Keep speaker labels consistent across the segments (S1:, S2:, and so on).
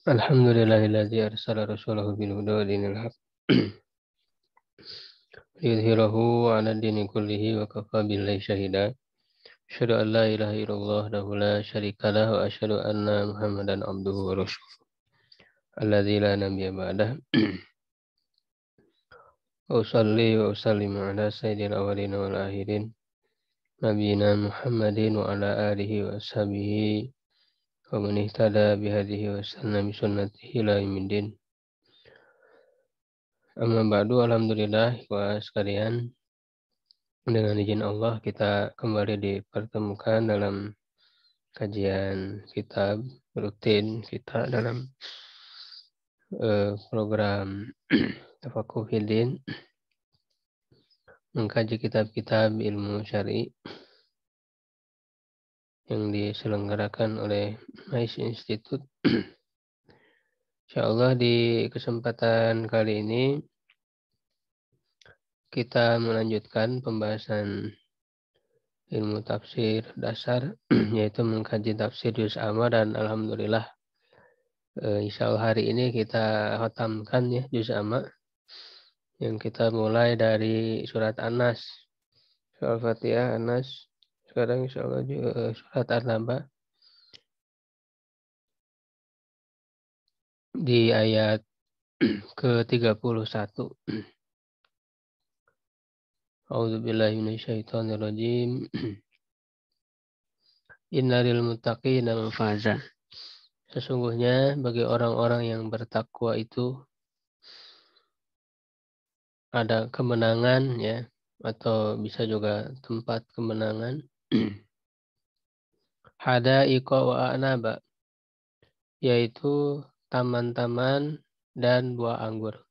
S1: Alhamdulillahilladzi arsala rasulahu bil huda wa dinil haq liyudhhirahu 'ala dini kullihi wa kafa billahi shahida. Asyhadu an la ilaha illallah wahdahu la syarika lah wa asyhadu anna Muhammadan abduhu wa rasuluh. Alladzi la nabiyya ba'dah. Wa usalli wa usallimu ala sayyidil awwalin wal akhirin nabiyina Muhammadin wa ala alihi wa ashabihi wa man ihtada bihadihi wa sanna bi sunnatihi ila yaumiddin. Amma ba'du, alhamdulillah wa sekalian, dengan izin Allah kita kembali dipertemukan dalam kajian kitab rutin kita dalam program Tafaqquh Fiddin, mengkaji kitab-kitab ilmu syar'i yang diselenggarakan oleh MAIS Institute. Insyaallah di kesempatan kali ini kita melanjutkan pembahasan ilmu tafsir dasar, yaitu mengkaji tafsir juz amma, dan alhamdulillah insyaallah hari ini kita khatamkan ya juz amma, yang kita mulai dari surat An-Nas, surah Fatihah, An-Nas, sekarang insyaallah juga surat An-Naba di ayat ke-31. A'udzubillahi minasyaitonirrajim. Innalil muttaqina mafaza. Sesungguhnya bagi orang-orang yang bertakwa itu ada kemenangan ya, atau bisa juga tempat kemenangan. Hadaiqa wa a'naba, yaitu taman-taman dan buah anggur.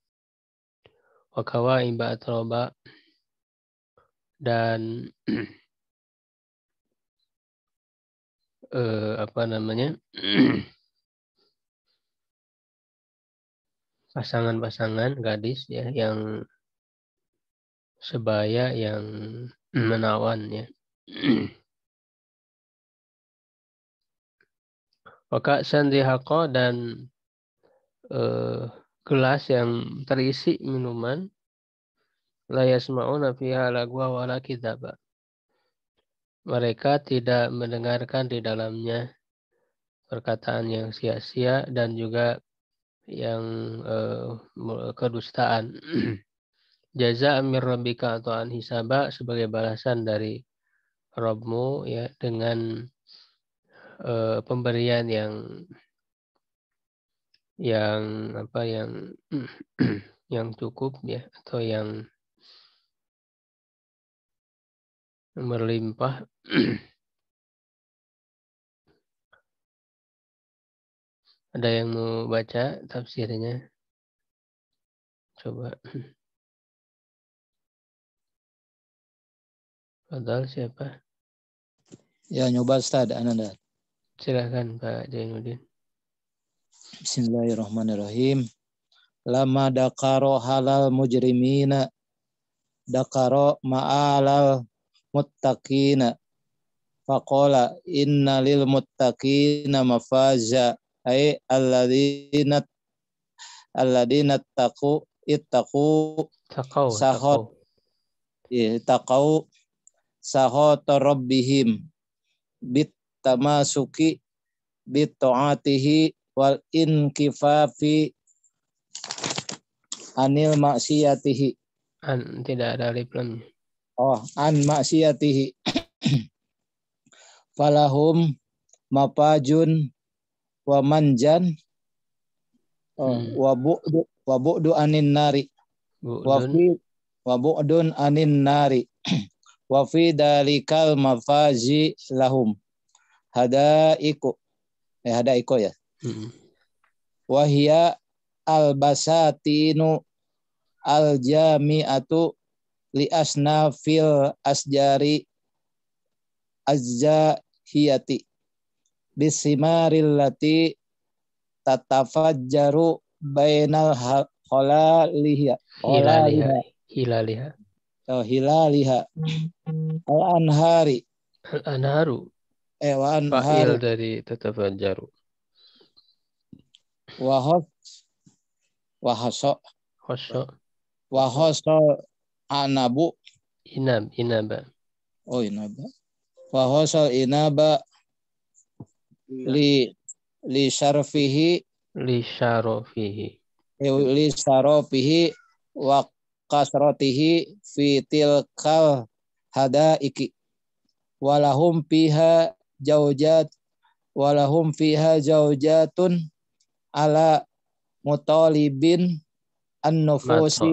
S1: Wa kawaiba atroba, dan pasangan-pasangan gadis ya yang sebaya, yang menawan ya. Wa ka'san dihaqa, dan gelas yang terisi minuman. La yasma'una fiha lagwa wala kidzaba. Mereka tidak mendengarkan di dalamnya perkataan yang sia-sia dan juga yang kedustaan. Jaza amir rabbika atau an hisaba, sebagai balasan dari Rabbmu ya, dengan pemberian yang cukup ya, atau yang berlimpah. Ada yang mau baca tafsirnya? Coba. Padahal siapa?
S2: Ya, nyoba Ustaz, Ananda.
S1: Silakan Pak Jainuddin.
S2: Bismillahirrahmanirrahim. Lama dakaro halal mujrimina dakaro ma'alal muttaqina faqala inna lil muttaqina mafaza ay alladzina taqau sahot rabbihim bit tamasuki bit ta'atihi wal inkifafi anil maksiyatihi.
S1: Tidak ada alif lam.
S2: An maksiyatihi. Falahum mapajun wa manjan wa bu'du anin nari wa bu'dun anin nari wa fi dalikal mafazi lahum hadaiku ya. Wahia al-basatinu al-jami'atu li asnafil asjari azzahiyati bisimaril lati tatafajjaru bainal hilaliha al-anhari
S1: Al-anharu fa'il dari tatafajjaru.
S2: Wahos wahaso
S1: Khoso.
S2: wahoso anabu.
S1: Inaba.
S2: Oh inaba. Wahosol inaba li syarfihi
S1: Li syarofihi.
S2: li sarofihi wa kasrotihi fi tilkal hadaiki walahum fiha jaujatun ala mutalibin an-nufusi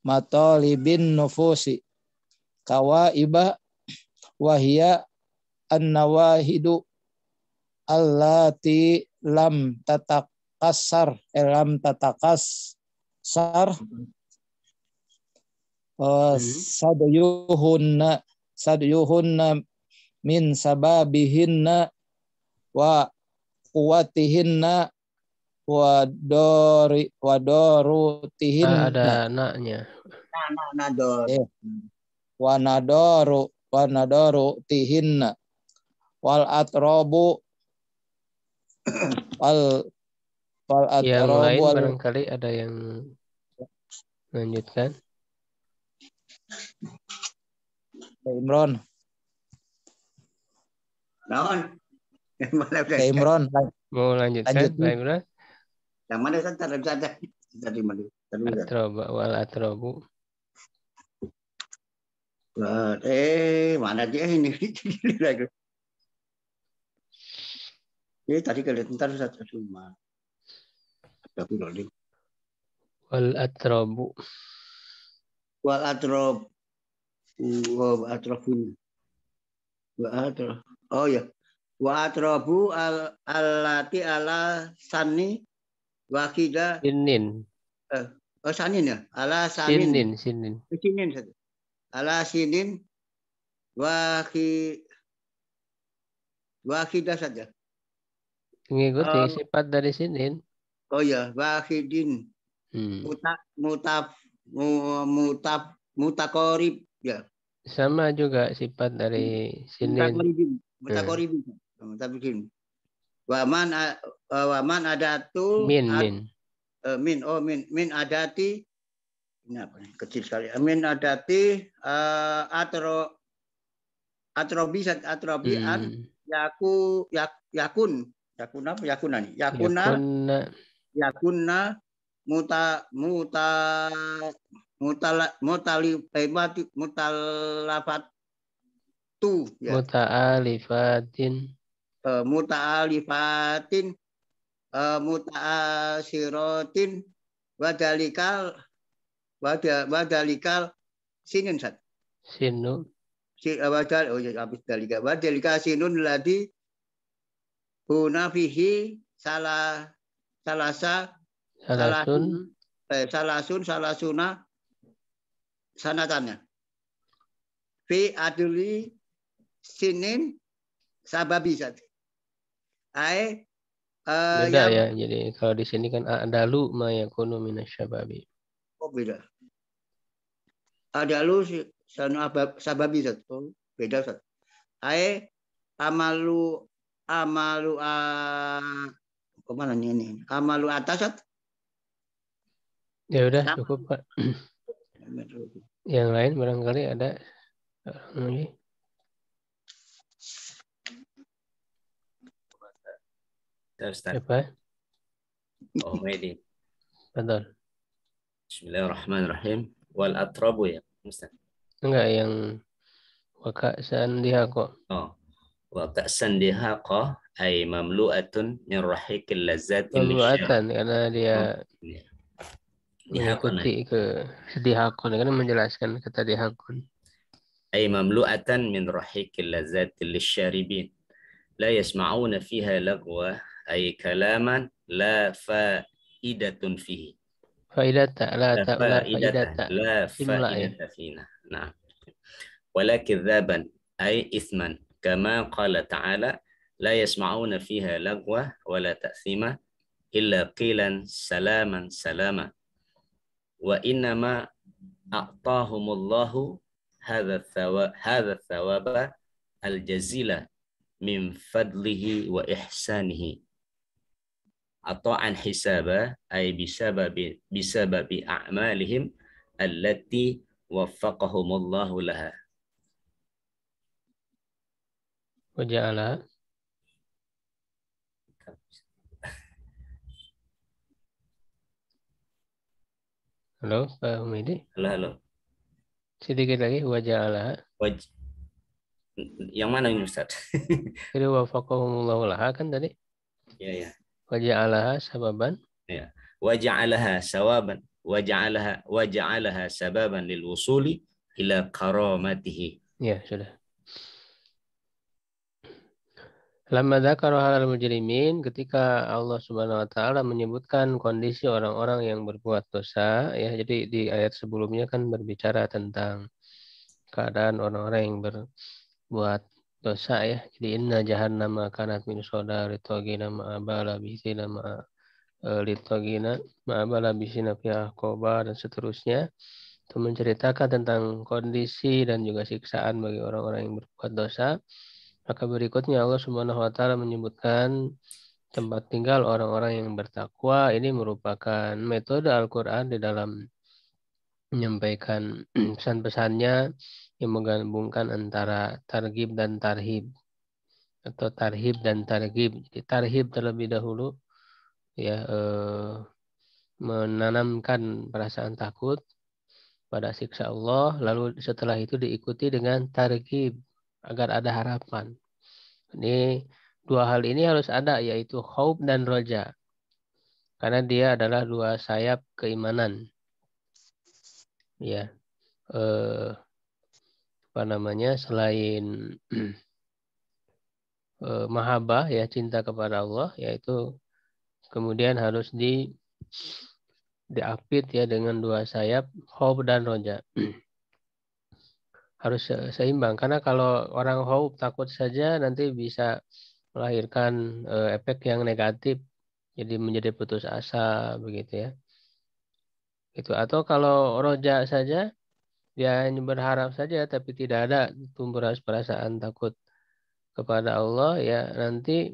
S1: Matolibin nufusi.
S2: kawaiba wahia an-nawahidu allati lam tatakassar sadyuhunna min sababihinna wa quwatihinna wa darutihinna.
S1: Ada naknya.
S2: Wa nadarutihinna wal atrabu
S1: Yang lain barangkali ada yang lanjutkan.
S2: Imron. Imron.
S1: Mau lanjutkan Pak Imran?
S3: Yang mana saja?
S1: Atroba wal atrobu.
S3: Mana dia ini? Ini tadi kelihatan satu cuma.
S1: Wal atrobu.
S3: Wal atrob. Oh ya. Wa atrobu allati ala sani wakida.
S1: Sinin.
S3: Sanin ya. Ala sanin.
S1: Sinin.
S3: Sinin saja. Ala sinin wakidah saja.
S1: Mengikuti sifat dari sinin.
S3: Oh ya, wakidin. Mutakorib ya.
S1: Sama juga sifat dari sinin.
S3: Mutakoribin. Waman adatu min adati. Ini apa nih? Kecil sekali. Min adati atrobian yakun apa yakunan? Yakunna muta'alifatin muta'asiratin wadalikal sinin sat.
S1: Sinu.
S3: Wadalika sinun ladi huna fihi salasuna sanatannya. Fi adli sinin sababisat.
S1: Beda ya. Jadi kalau di sini kan adalu ma yakunu minasyababi.
S3: Oh beda. Adalu sababisat. Oh beda Ustaz. Amalu kemana nih ini? Amalu atasat.
S1: Ya udah cukup Pak. Yang lain barangkali ada lagi.
S4: Ustaz.
S1: Apa?
S4: Oh ini.
S1: Betul.
S4: Bismillahirrahmanirrahim. Wal atrabu ya, Ustaz.
S1: Enggak yang waka'san dihaqo.
S4: Oh. Waka'san dihaqo ay mamlu'atun min rahikil lazzatin
S1: Mamlu'atan karena dia mengikuti ke dihaqon karena menjelaskan kata dihaqon.
S4: Ay mamlu'atan min rahikil lazzatin lisyaribin. La yasma'una fiha lagwa ay kalaman la fa'idatun fihi.
S1: Faidata la faidata.
S4: La fa'idata fina. Nah. Wala kidzaban ay ithman kama qala ta'ala la yasma'una fiha lagwa wala ta'thima illa qilan salaman salama. Wa innama a'tahumullahu hadha thawaba al-jazila min fadlihi wa ihsanihi ata'an hisaba ay bisababi a'malihim allati waffaqahumullahu laha.
S1: Waja'ala. Halo, Pak Humidi.
S4: Halo.
S1: Sedikit lagi, waja'ala.
S4: Yang mana ini Ustaz?
S1: Jadi wafaqahumullahu laha kan tadi?
S4: Ya.
S1: Waja'alaha sababan.
S4: Ya. Waja'alaha sawaban. Waja'alaha sababan lil wusuli ila karamatihi.
S1: Ya, sudah. Lamma dzakara halal mujrimin, ketika Allah Subhanahu wa taala menyebutkan kondisi orang-orang yang berbuat dosa, ya. Jadi di ayat sebelumnya kan berbicara tentang keadaan orang-orang yang berbuat dosa, ya. Jadi inna jahannama kanat mirsada litagina ma'abala bisina litagina ma'abala bisina fiha qoba dan seterusnya. Itu menceritakan tentang kondisi dan juga siksaan bagi orang-orang yang berbuat dosa. Maka berikutnya Allah Subhanahu wa taala menyebutkan tempat tinggal orang-orang yang bertakwa. Ini merupakan metode Al-Qur'an di dalam menyampaikan pesan-pesannya yang menggabungkan antara targhib dan tarhib atau tarhib dan targhib. Jadi tarhib terlebih dahulu, ya, menanamkan perasaan takut pada siksa Allah, lalu setelah itu diikuti dengan targhib agar ada harapan. Ini dua hal ini harus ada, yaitu khauf dan roja, karena dia adalah dua sayap keimanan. Ya, selain mahabbah, ya, cinta kepada Allah, yaitu kemudian harus diapit, ya, dengan dua sayap khauf dan roja. Harus seimbang, karena kalau orang khauf takut saja nanti bisa melahirkan efek yang negatif, jadi menjadi putus asa begitu, ya. Itu. Atau kalau roja saja, dia hanya berharap saja tapi tidak ada tumbuh perasaan takut kepada Allah, ya, nanti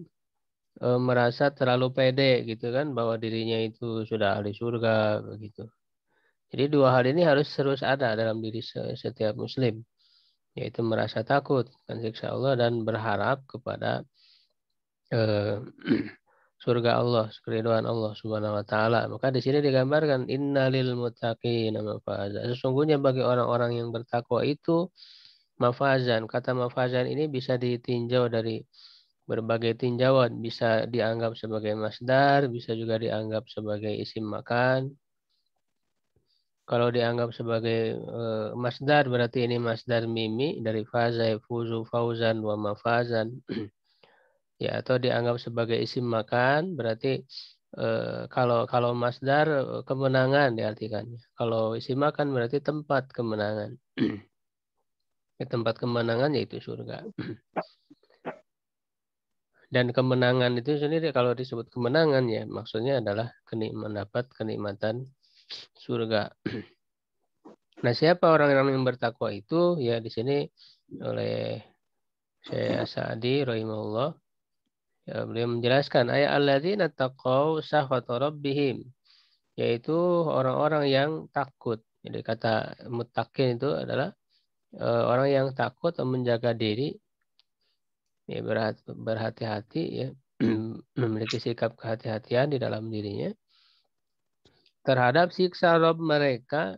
S1: merasa terlalu pede gitu kan, bahwa dirinya itu sudah ahli surga begitu. Jadi dua hal ini harus terus ada dalam diri setiap muslim, yaitu merasa takut akan siksa Allah dan berharap kepada surga Allah, keridhaan Allah Subhanahu wa taala. Maka di sini digambarkan innalil muttaqina mafaza. Sesungguhnya bagi orang-orang yang bertakwa itu mafazan. Kata mafazan ini bisa ditinjau dari berbagai tinjauan, bisa dianggap sebagai masdar, bisa juga dianggap sebagai isim makan. Kalau dianggap sebagai masdar, berarti ini masdar mimi dari faza yafuzu fauzan wa mafazan. Ya, atau dianggap sebagai isim makan, berarti kalau masdar kemenangan diartikannya. Kalau isim makan berarti tempat kemenangan. Tempat kemenangan yaitu surga. Dan kemenangan itu sendiri kalau disebut kemenangan, ya, maksudnya adalah mendapat kenikmatan surga. Nah, siapa orang-orang yang bertakwa itu? Ya, di sini oleh Syekh Sa'di rahimahullah, ya, beliau menjelaskan ayat alladzina taqaw sakhata rabbihim, yaitu orang-orang yang takut. Jadi kata muttaqin itu adalah orang yang takut menjaga diri, ya, berhati-hati, ya, memiliki sikap kehati-hatian di dalam dirinya terhadap siksa Rabb mereka,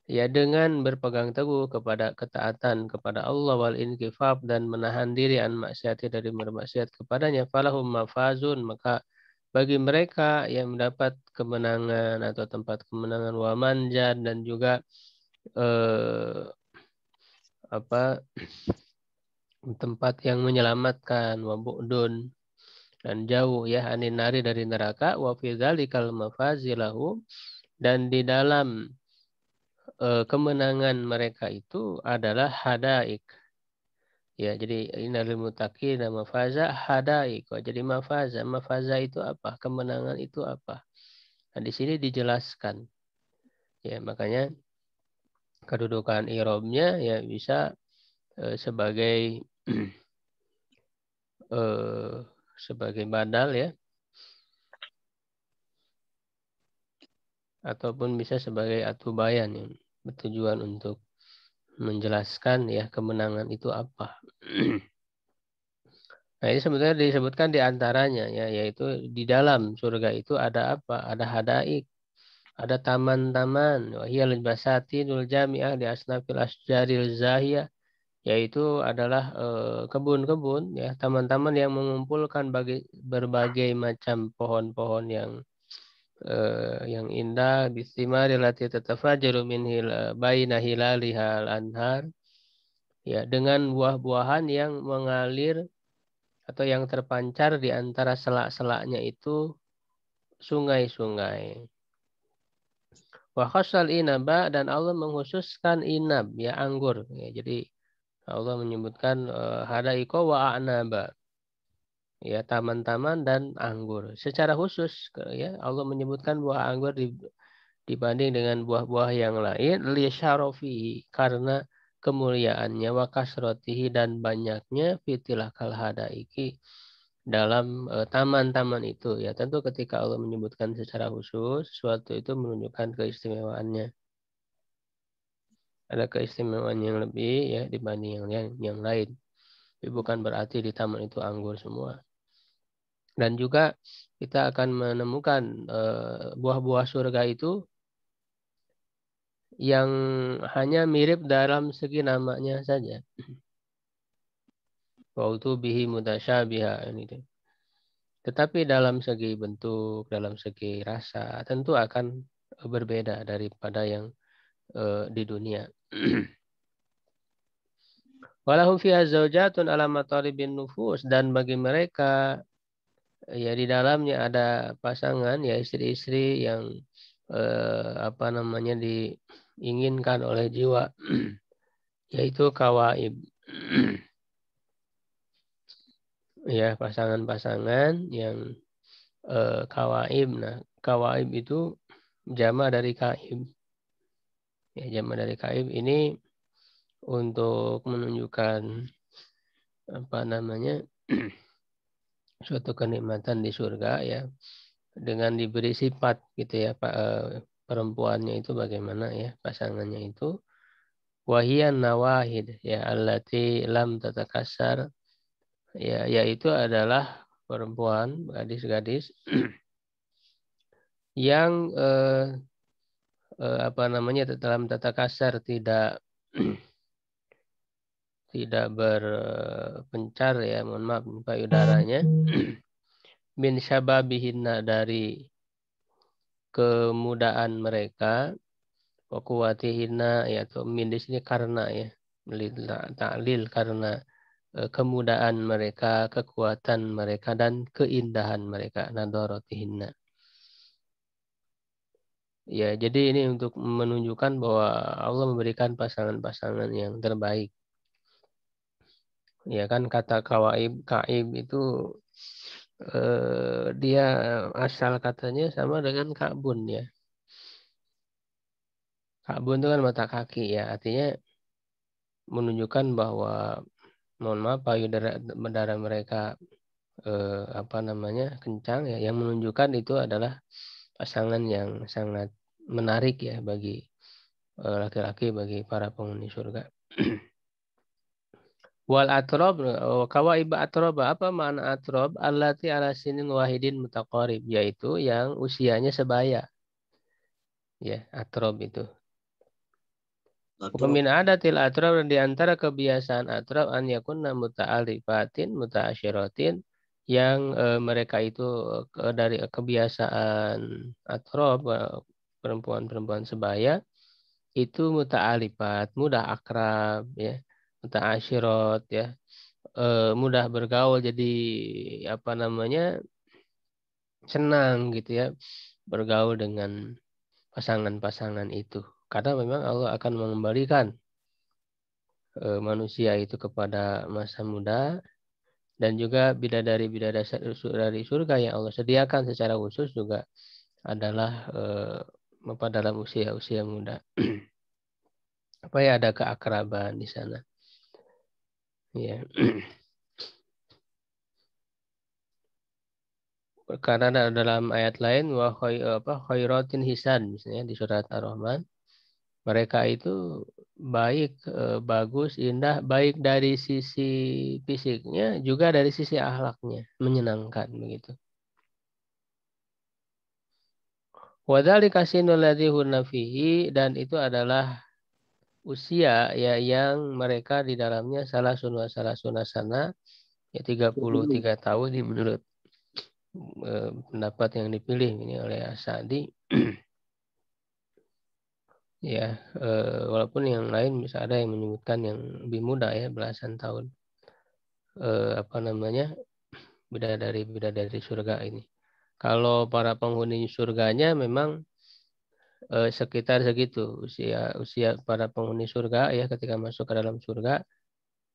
S1: ya, dengan berpegang teguh kepada ketaatan kepada Allah wal inkifaf dan menahan diri an maksiati dari bermaksiat kepadanya, falahum mafazun, maka bagi mereka yang mendapat kemenangan atau tempat kemenangan, wa manjan, dan juga tempat yang menyelamatkan, wa bu'dun, dan jauh, ya, anin nari dari neraka, wa fi dzalikal mafazilahum, dan di dalam kemenangan mereka itu adalah hadaik. Ya, jadi innalil muttaqina mafaza hadaik. Jadi mafaza itu apa? Kemenangan itu apa? Nah, di sini dijelaskan. Ya, makanya kedudukan i'rabnya, ya, bisa sebagai sebagai badal, ya, ataupun bisa sebagai atubayan yang bertujuan untuk menjelaskan ya kemenangan itu apa. Nah, ini sebenarnya disebutkan di antaranya ya, yaitu di dalam surga itu ada apa? Ada hadaik, ada taman-taman, wahiyal basatinul jami'ah di asnafil asjaril zahiyah, yaitu adalah kebun-kebun ya, taman-taman yang mengumpulkan berbagai macam pohon-pohon yang indah, bistimari lati tatafajaru min baina hilalihal anhar, ya, dengan buah-buahan yang mengalir atau yang terpancar di antara selak-selaknya itu sungai-sungai. Wa khassal inaba, dan Allah mengkhususkan inab ya, anggur ya. Jadi Allah menyebutkan hadaiko wa a'naba ya, taman-taman dan anggur. Secara khusus ya Allah menyebutkan buah anggur dibanding dengan buah-buah yang lain li syarafihi, karena kemuliaannya, wa kasrotihi, dan banyaknya fitilakal hadaiki dalam taman-taman itu ya. Tentu ketika Allah menyebutkan secara khusus sesuatu itu menunjukkan keistimewaannya, ada keistimewaan yang lebih ya dibanding yang lain, tapi bukan berarti di taman itu anggur semua. Dan juga kita akan menemukan buah-buah surga itu yang hanya mirip dalam segi namanya saja. Wautu bihi mutasyabiha ini. Tetapi dalam segi bentuk, dalam segi rasa, tentu akan berbeda daripada yang di dunia. Walahum fiha zaujatun ala matalibin nufus, dan bagi mereka ya di dalamnya ada pasangan ya, istri-istri yang diinginkan oleh jiwa, yaitu kawaib. Ya, pasangan-pasangan yang kawaib. Nah, kawaib itu jama dari kaib. Ya, jama dari kaib ini untuk menunjukkan suatu kenikmatan di surga ya, dengan diberi sifat gitu ya, perempuannya itu bagaimana ya, pasangannya itu wahiyan nawahid ya allati lam tatakasar ya, yaitu adalah perempuan, gadis-gadis yang dalam tata kasar tidak tidak berpencar ya, mohon maaf payudaranya, min syababihinna, dari kemudaan mereka, wa quwwatihinna ya, atau min di sini karena ya, ta'lil, karena kemudaan mereka, kekuatan mereka, dan keindahan mereka, nadaratihinna. Ya, jadi ini untuk menunjukkan bahwa Allah memberikan pasangan-pasangan yang terbaik. Ya kan, kata kaib itu dia asal katanya sama dengan kabun ya. Kabun itu kan mata kaki ya, artinya menunjukkan bahwa, mohon maaf, payudara mereka kencang ya, yang menunjukkan itu adalah pasangan yang sangat menarik ya bagi laki-laki, bagi para penghuni surga. Wal atrob, kawaib atrob, apa makna atrob? Allati ala sinin wahidin mutaqarib, yaitu yang usianya sebaya. Ya, atrob itu. Min adatil atrob, dan di antara kebiasaan atrob an yakunna muta'alifatin muta'asyiratin, yang mereka itu dari kebiasaan atrob, perempuan-perempuan sebaya itu muta'alifat, mudah akrab ya, muta'asyirat ya, mudah bergaul, jadi senang gitu ya bergaul dengan pasangan-pasangan itu, karena memang Allah akan mengembalikan manusia itu kepada masa muda, dan juga bidadari surga yang Allah sediakan secara khusus juga adalah dalam usia muda. Ada keakraban di sana. Ya. Karena dalam ayat lain khairatin hisan misalnya di surat Ar-Rahman, mereka itu baik, bagus, indah, baik dari sisi fisiknya juga dari sisi akhlaknya, menyenangkan begitu. Wadzalika sinul ladzi hunna fihi, dan itu adalah usia ya yang mereka di dalamnya salah sunasana ya 33 tahun ini menurut pendapat yang dipilih ini oleh As-Sa'di. Ya, walaupun yang lain bisa ada yang menyebutkan yang lebih muda ya, belasan tahun. Bidadari surga ini. Kalau para penghuni surganya memang sekitar segitu usia para penghuni surga ya ketika masuk ke dalam surga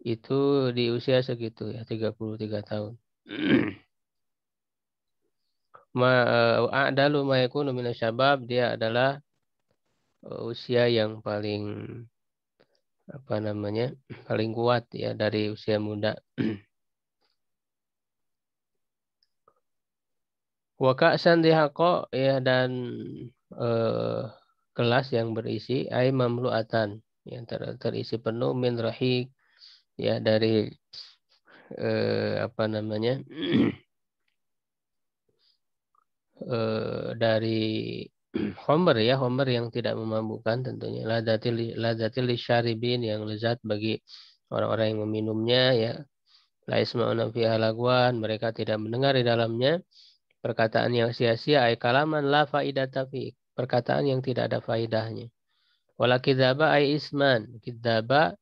S1: itu di usia segitu ya 33 tahun. A'dalu ma yakunu minasyabab, dia adalah usia yang paling paling kuat ya dari usia muda. Wa ka'san dihaqo ya, dan gelas yang berisi mamlu'atan yang terisi penuh min rahik ya dari dari homer ya, homer yang tidak memabukkan tentunya, ladatil lisyaribin, yang lezat bagi orang-orang yang meminumnya ya. La yasma'una fiha lagwan, mereka tidak mendengar di dalamnya perkataan yang sia-sia, ay kalaman la faidata fi, perkataan yang tidak ada faidahnya. Wala kidzaba ay isman, kidzaba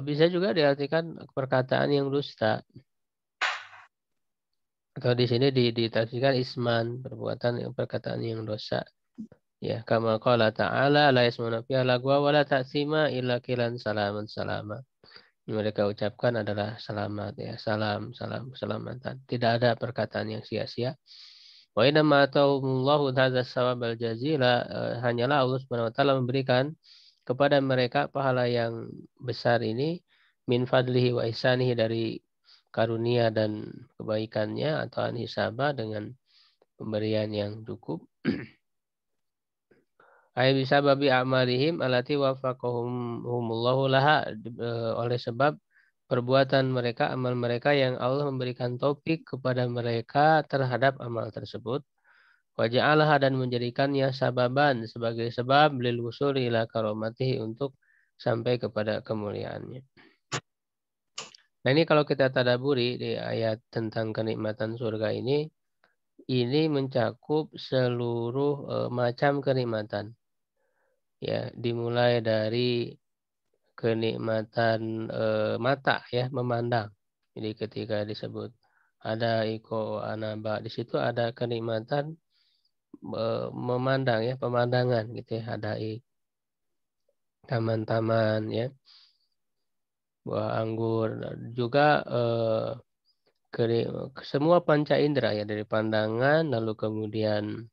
S1: bisa juga diartikan perkataan yang dusta. Atau di sini ditafsirkan isman, perkataan yang dosa. Ya, kama qala ta'ala la yasma'una fiha lagwa wa la ta'sima illa kilan salaman salama. Mereka ucapkan adalah selamat ya, salam keselamatan. Tidak ada perkataan yang sia-sia. Wa inna ma ta'allahu hadzal sawabal jazila, hanyalah Allah Subhanahu wa taala memberikan kepada mereka pahala yang besar ini min fadlihi wa ihsanihi, dari karunia dan kebaikannya, atau anhisaba dengan pemberian yang cukup. Ay bisa babi amalihim alati wafaqahumullahu laha, oleh sebab perbuatan mereka, amal mereka yang Allah memberikan taufik kepada mereka terhadap amal tersebut. Wa ja'alaha, dan menjadikannya sababan, sebagai sebab lil wusuli ila karomatihi, untuk sampai kepada kemuliaannya. Nah, ini kalau kita tadaburi di ayat tentang kenikmatan surga ini mencakup seluruh macam kenikmatan. Ya, dimulai dari kenikmatan mata ya, memandang. Jadi ketika disebut ada iko anaba, di situ ada kenikmatan memandang ya, pemandangan gitu ya, ada taman-taman ya, buah anggur, juga semua panca indera ya, dari pandangan, lalu kemudian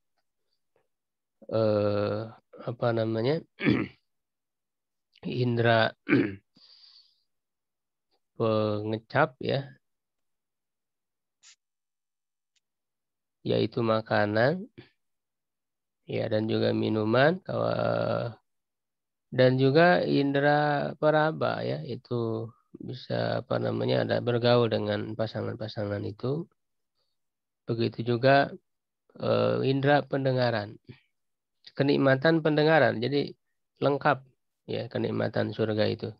S1: indera pengecap ya, yaitu makanan ya, dan juga minuman, dan juga indera peraba ya, itu bisa ada bergaul dengan pasangan-pasangan itu. Begitu juga indera pendengaran, kenikmatan pendengaran, jadi lengkap ya kenikmatan surga itu,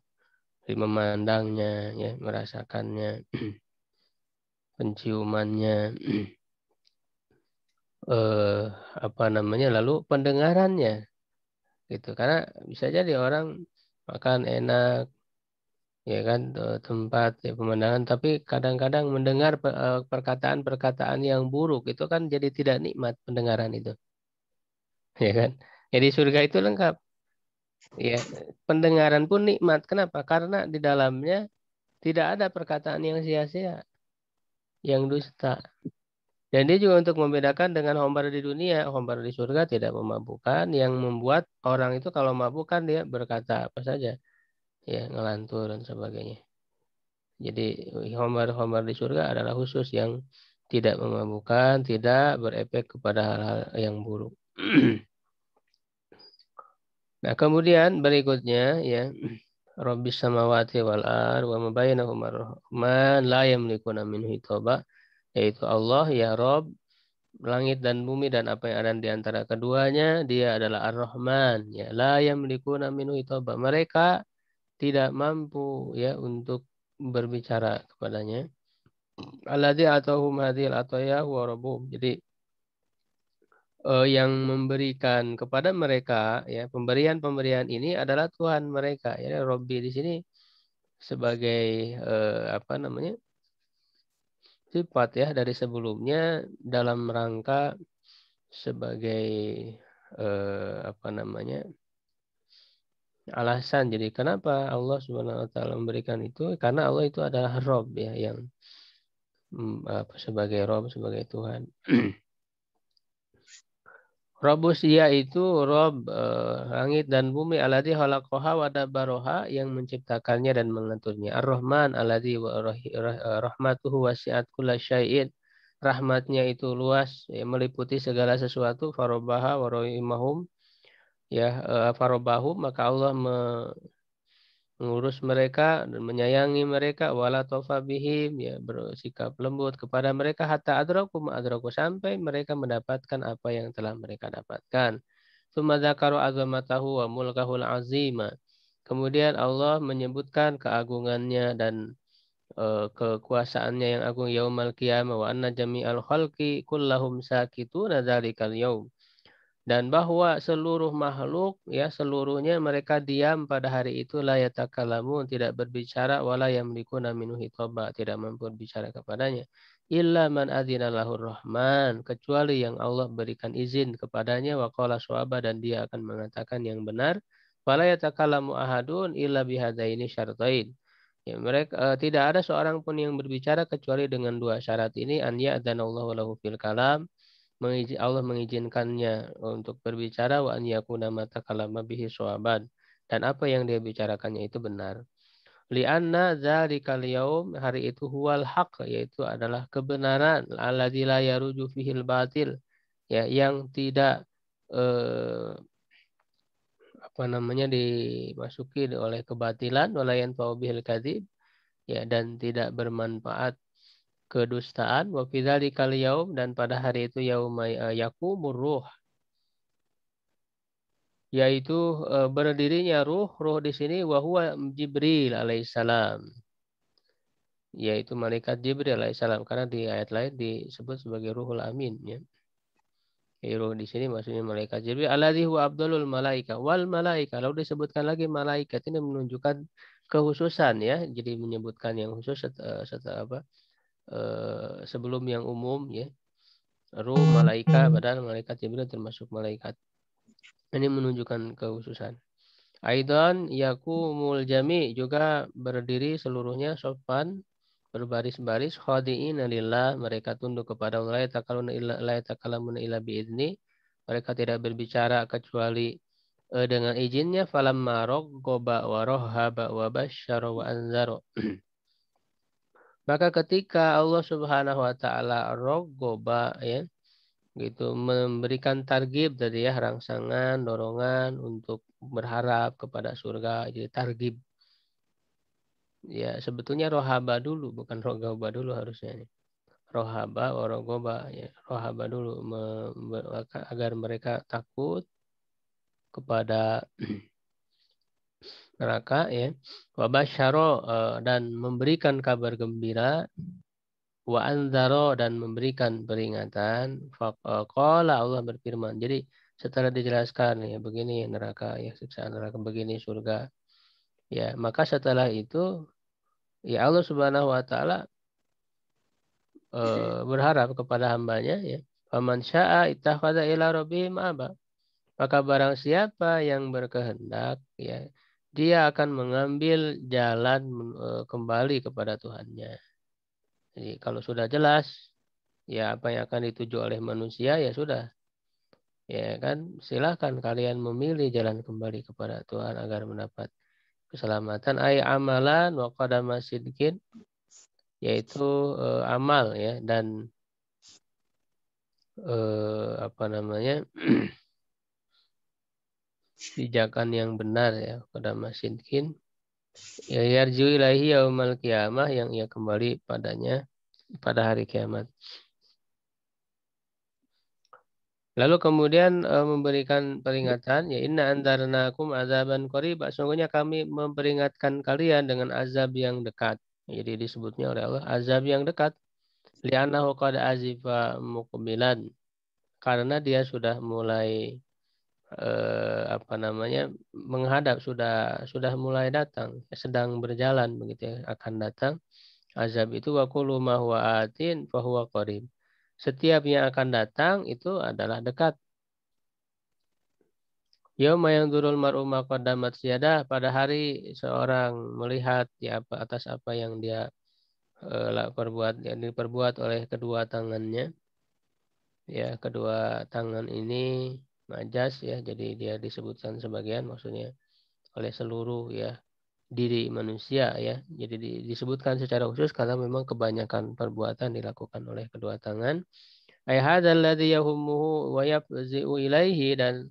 S1: memandangnya ya, merasakannya, penciumannya, lalu pendengarannya gitu. Karena bisa jadi orang makan enak ya kan, tempat ya, pemandangan, tapi kadang-kadang mendengar perkataan-perkataan yang buruk, itu kan jadi tidak nikmat pendengaran itu. Ya kan? Jadi surga itu lengkap. Ya, pendengaran pun nikmat. Kenapa? Karena di dalamnya tidak ada perkataan yang sia-sia, yang dusta. Dan dia juga untuk membedakan dengan khamar di dunia. Khamar di surga tidak memabukkan, yang membuat orang itu kalau mabuk kan dia berkata apa saja, ya ngelantur dan sebagainya. Jadi khamar di surga adalah khusus yang tidak memabukkan, tidak berefek kepada hal-hal yang buruk. Nah, kemudian berikutnya ya, Rabbis samawati wal ard wa ma bainahuma ar-rahman la yamlikuna minhu hitaba, yaitu Allah ya Rabb langit dan bumi dan apa yang ada di antara keduanya, dia adalah Ar-Rahman ya, la yamlikuna minhu hitaba. Mereka tidak mampu ya untuk berbicara kepadanya. Alladzi atahum hadhil ataya wa rabbuhum. Jadi yang memberikan kepada mereka ya, pemberian-pemberian ini adalah Tuhan mereka ya. Robbi di sini sebagai apa namanya? Sifat ya dari sebelumnya dalam rangka sebagai apa namanya? Alasan. Jadi kenapa Allah Subhanahu wa taala memberikan itu? Karena Allah itu adalah Rob ya, yang sebagai Rob, sebagai Tuhan. Robus dia itu Rob langit dan bumi, alladzi khalaqaha wa dabbaroha, yang menciptakannya dan mengaturnya. Ar-Rahman alladzi rahmatuhu wasi'at kulla syai'in. Rahmatnya itu luas ya, meliputi segala sesuatu. Farobaha wa rahimahum ya, farobahum, maka Allah mengurus mereka dan menyayangi mereka, wala taufa bihim ya, bersikap lembut kepada mereka, hatta adraku ma'adraku, sampai mereka mendapatkan apa yang telah mereka dapatkan. Tsumma dzakaru azamatahu wa mulkahul azima. Kemudian Allah menyebutkan keagungannya dan kekuasaannya yang agung, yaumal qiyamah, wa anna jami'al khalqi kullahum sakituna dzalikal yaum. Dan bahwa seluruh makhluk ya seluruhnya mereka diam pada hari itu, la yatakalamun, tidak berbicara, wala yamlikuna minhu hitaba, tidak mampu berbicara kepadanya, illa man adzina lahur rahman, kecuali yang Allah berikan izin kepadanya, wa qala shawaba, dan dia akan mengatakan yang benar, wala yatakalamu ahadun illa bihadaini syartain. Ya, mereka tidak ada seorang pun yang berbicara kecuali dengan dua syarat ini, an ya'dzanallahu lahu fil kalam, Allah mengizinkannya untuk berbicara, wa an yakuna ma takallama bihi shawaban, dan apa yang dia bicarakannya itu benar. Li'anna dzalikal yaum, hari itu, huwal haq, yaitu adalah kebenaran, alladzi la yaruju fihil batil ya, yang tidak apa namanya dimasuki oleh kebatilan, wala yanfa'u bihil kadzib ya, dan tidak bermanfaat kedustaan. Wa fi dzalikal yaum, dan pada hari itu, yauma yaqumur ruh, yaitu berdirinya ruh di sini, wa huwa Jibril alaihissalam, yaitu malaikat Jibril alaihissalam, karena di ayat lain disebut sebagai Ruhul Amin ya. Ruh di sini maksudnya malaikat Jibril, alladzi huwa afdalul malaika wal malaika. Lalu disebutkan lagi malaikat, ini menunjukkan kekhususan ya. Jadi menyebutkan yang khusus setelah apa? Sebelum yang umum ya. Ruh, malaikat, padahal malaikat Jibril termasuk malaikat. Ini menunjukkan kekhususan. Aidan yakumul jami, juga berdiri seluruhnya, sofan, berbaris-baris, khadi'ina lillah, mereka tunduk kepada Allah, la yatakallamuna illa bi'izni, mereka tidak berbicara kecuali dengan izinnya. Falamma raggoba wa rahaba wa basyara wa anzara. Maka ketika Allah Subhanahu wa taala raggoba ya, gitu, memberikan targib tadi ya, rangsangan, dorongan untuk berharap kepada surga, jadi targib. Ya sebetulnya rohaba dulu, bukan rogaba dulu harusnya. Rohaba, worogoba ya, rohaba dulu, agar mereka takut kepada neraka ya. Wabasyaro, dan memberikan kabar gembira, wa anzaro, dan memberikan peringatan. Faqala, Allah berfirman. Jadi setelah dijelaskan ya, begini neraka ya, siksaan neraka, begini surga ya, maka setelah itu ya Allah Subhanahu wa taala berharap kepada hambanya ya, faman syaa ittakhadha ila rabbih ma'aba, maka barang siapa yang berkehendak ya, dia akan mengambil jalan kembali kepada Tuhannya. Jadi kalau sudah jelas ya apa yang akan dituju oleh manusia, ya sudah ya kan, silahkan kalian memilih jalan kembali kepada Tuhan agar mendapat keselamatan. Ay amalan wa qadama sidqin, yaitu amal ya, dan pijakan yang benar ya pada masinkin ya yarju ilaihi yaumal qiyamah yang ia kembali padanya pada hari kiamat. Lalu kemudian memberikan peringatan ya inna andarnakum azaban qariba, sungguhnya kami memperingatkan kalian dengan azab yang dekat. Jadi disebutnya oleh Allah azab yang dekat. Li'annahu qad azifa muqbilan, karena dia sudah mulai menghadap, sudah mulai datang, sedang berjalan begitu ya, akan datang azab itu. Wa kullu ma huwa atin fa huwa qarib, setiap yang akan datang itu adalah dekat. Yauma yanzurul mar'u ma qaddamat yadah, pada hari seorang melihat ya atas apa yang dia yang diperbuat oleh kedua tangannya. Ya, kedua tangan ini majas ya, jadi dia disebutkan sebagian, maksudnya oleh seluruh ya diri manusia ya. Jadi disebutkan secara khusus karena memang kebanyakan perbuatan dilakukan oleh kedua tangan. Ay hadzal ladzi yahummuhu wa yafzi'u ilaihi, dan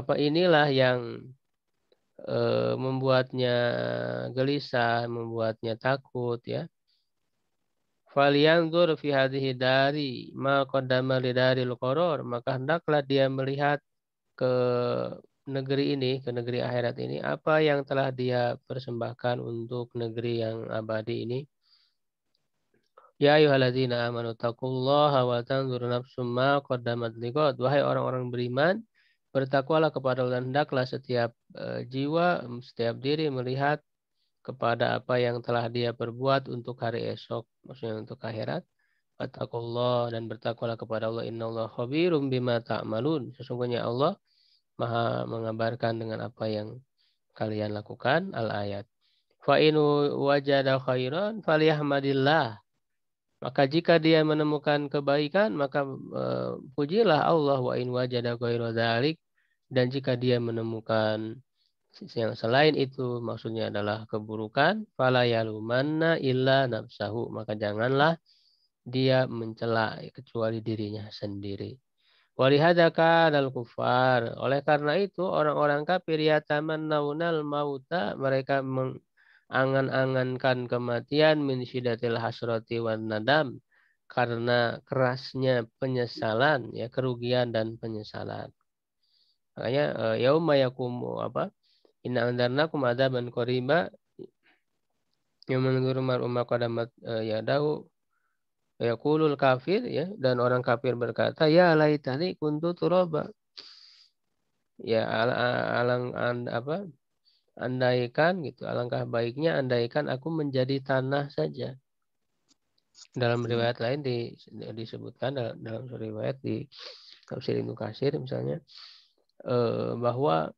S1: inilah yang membuatnya gelisah, membuatnya takut ya. Falyanzur fi hadhihi dari ma qaddama li daril qaror, maka hendaklah dia melihat ke negeri ini, ke negeri akhirat ini, apa yang telah dia persembahkan untuk negeri yang abadi ini. Ya ayyuhalladzina amanu taqullaha wa tanzur nafsum ma qaddamat liqad, wahai orang-orang beriman, bertakwalah kepada Allah, hendaklah setiap jiwa, setiap diri melihat kepada apa yang telah dia perbuat untuk hari esok, maksudnya untuk akhirat. Wattaqullah, dan bertakwalah kepada Allah. Innallaha khabirum bima ta'malun, sesungguhnya Allah Maha mengabarkan dengan apa yang kalian lakukan. Al-ayat. Fa in wajada khairan falyahmadillah, maka jika dia menemukan kebaikan maka pujilah Allah. Wa in wajada ghaira dzalik, dan jika dia menemukan yang selain itu, maksudnya adalah keburukan, fala yalumanna illa nafsahu, maka janganlah dia mencela kecuali dirinya sendiri. Walihadaka dal kufar, oleh karena itu orang-orang kafir yatamannaunal mauta, mereka mengangan-angankan kematian, min syiddatil hasrati wan nadam, karena kerasnya penyesalan ya, kerugian dan penyesalan. Makanya yauma yakumu inna andarnakum adzaban qariba yang menurut mar'umma qadamat yadahu yaqulul kafir ya, dan orang kafir berkata ya laitani kuntu turaba, ya andaikan gitu, alangkah baiknya andaikan aku menjadi tanah saja. Dalam riwayat lain disebutkan dalam riwayat di tafsir Ibnu Katsir misalnya bahwa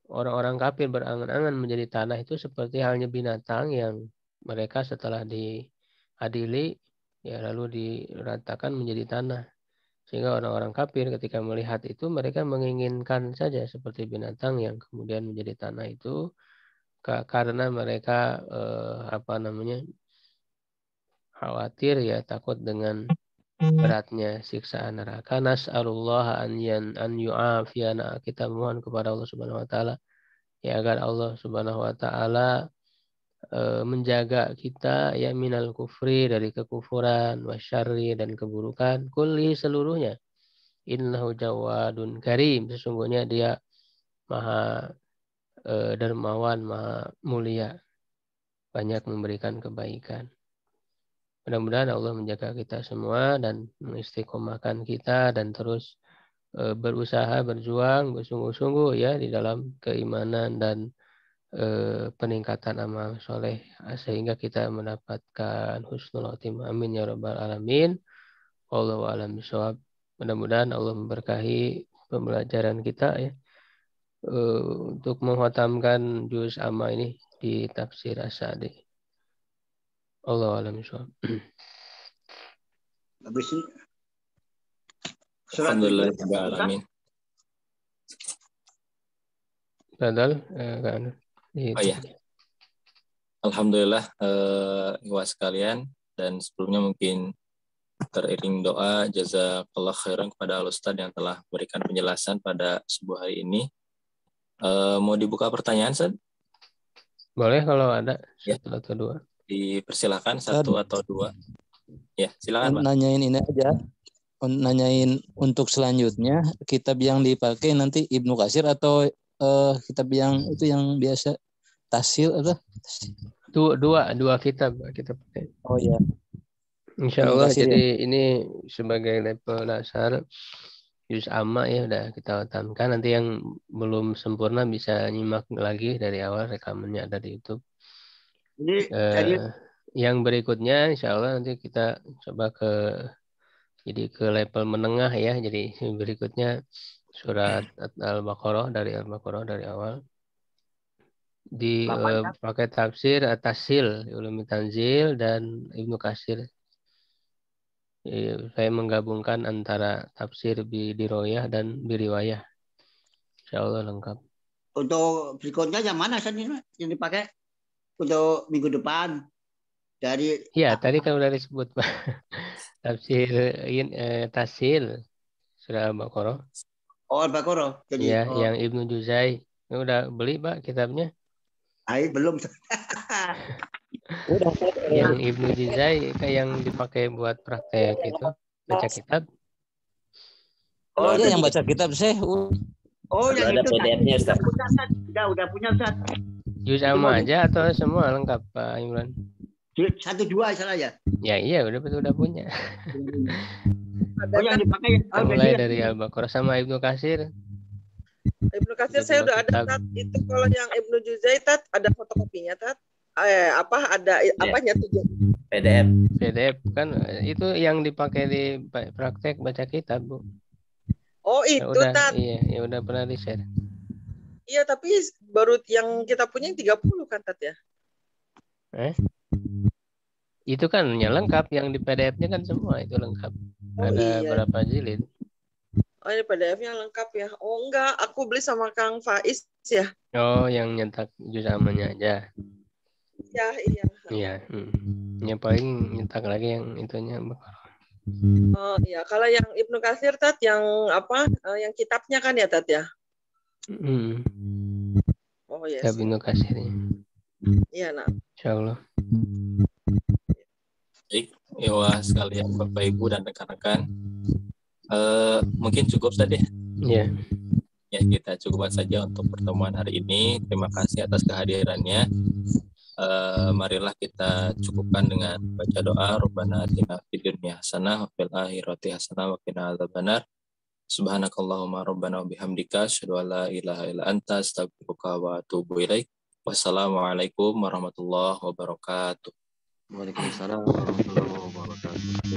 S1: orang-orang kafir berangan-angan menjadi tanah itu seperti halnya binatang yang mereka setelah diadili ya lalu diratakan menjadi tanah. Sehingga orang-orang kafir ketika melihat itu mereka menginginkan saja seperti binatang yang kemudian menjadi tanah itu, karena mereka khawatir ya, takut dengan beratnya siksaan neraka. Nas'alullah an yu'afiyana, kita mohon kepada Allah Subhanahu wa taala ya agar Allah Subhanahu wa taala menjaga kita ya minal kufri, dari kekufuran, wasyarri, dan keburukan, kulli, seluruhnya. Innahu jawadun karim, sesungguhnya dia maha dermawan, maha mulia, banyak memberikan kebaikan. Mudah-mudahan Allah menjaga kita semua dan mengistiqomahkan kita dan terus berusaha, berjuang, bersungguh-sungguh ya di dalam keimanan dan peningkatan amal soleh sehingga kita mendapatkan husnul khotimah. Amin ya rabbal alamin. Wallahu a'lam bishawab. Mudah-mudahan Allah memberkahi pembelajaran kita ya untuk mengkhatamkan juz amma ini di tafsir As-Sa'di. Wallahu a'lam bishawab.
S3: Habis ini.
S5: Alhamdulillah rabbil alamin.
S1: Badal kan.
S5: Oh ya. Alhamdulillah ikhwah sekalian, dan sebelumnya mungkin teriring doa jazakallah khairan kepada Al-Ustadz yang telah memberikan penjelasan pada subuh hari ini. Mau dibuka pertanyaan, Ustadz?
S1: Boleh kalau ada
S5: Ya.
S1: 1 atau 2.
S5: Dipersilakan 1 atau 2. Ya, silakan, Pak.
S2: Nanyain ini aja. Nanyain untuk selanjutnya kitab yang dipakai nanti Ibnu Katsir atau kitab yang itu yang biasa Tasil atau
S1: Dua kitab kita pakai.
S2: oh ya.
S1: Insya Allah.
S2: Kasir,
S1: Jadi ini sebagai level dasar juz amma ya udah kita utamkan. Nanti yang belum sempurna bisa nyimak lagi dari awal, rekamannya ada di YouTube.
S3: Jadi
S1: Yang berikutnya insya Allah nanti kita coba ke level menengah ya. Jadi berikutnya surat Al-Baqarah dari awal. Pakai tafsir Tasil, Ulumi Tanzil dan Ibnu Katsir. Saya menggabungkan antara tafsir Bidiroyah dan Biriwayah. Insya Allah lengkap.
S3: Untuk berikutnya yang mana yang dipakai untuk minggu depan?
S1: Ya, tadi kan udah disebut Pak. Tafsir Tasil surah Al-Baqarah.
S3: Oh, Al-Baqarah. Jadi
S1: ya, yang Ibnu Juzai. Udah beli Pak kitabnya?
S3: Belum.
S1: Yang Ibnu Juzai kayak yang dipakai buat praktek itu, baca kitab.
S2: Oh iya, yang baca kitab saya.
S3: Oh, yang
S4: ada
S3: itu
S4: PDF-nya, Ustaz.
S3: Udah punya, Ustaz.
S1: Juz amma aja atau semua lengkap Pak Imran?
S3: 1, 2 salah ya?
S1: Ya iya, udah punya.
S3: Yang dipakai
S1: mulai dari Al-Baqarah sama Ibnu Katsir.
S6: Ibnu Katsir saya udah ada, Tat. Itu kalau yang Ibnu Juzai, Tat, ada fotokopinya, Tat. Apanya tuh?
S1: PDF kan itu yang dipakai di praktek baca kitab, Bu.
S6: Oh, itu
S1: udah,
S6: Tat.
S1: Iya, ya udah pernah di-share.
S6: Iya, tapi baru yang kita punya yang 30 kan, Tat ya?
S1: Itu kan yang lengkap, yang di PDF-nya kan semua itu lengkap. Ada berapa jilid?
S6: Oh, ini PDF-nya lengkap ya. Oh, enggak, aku beli sama Kang Faiz ya.
S1: Oh, yang nyetak juz ammanya aja.
S6: Iya.
S1: Iya. Yang paling nyetak lagi yang itunya.
S6: Oh iya, kalau yang Ibnu Katsir, Tat, yang apa? Yang kitabnya kan ya, Tat ya? Oh iya.
S1: Kitab Ibnu Katsir.
S6: Iya, nah.
S1: Insyaallah.
S5: Baik, ya sekalian Bapak Ibu dan rekan-rekan. Mungkin cukup saja.
S1: Iya.
S5: Ya, kita cukupkan saja untuk pertemuan hari ini. Terima kasih atas kehadirannya. Marilah kita cukupkan dengan baca doa. Rabbana atina fid dunya hasanah wa fil akhirati hasanah wa qina adzabannar. Subhanakallahumma rabbana wa bihamdika asyhadu an la ilaha illa anta astaghfiruka wa atubu ilaik. Wassalamualaikum warahmatullahi wabarakatuh.
S7: Waalaikumsalam warahmatullahi wabarakatuh.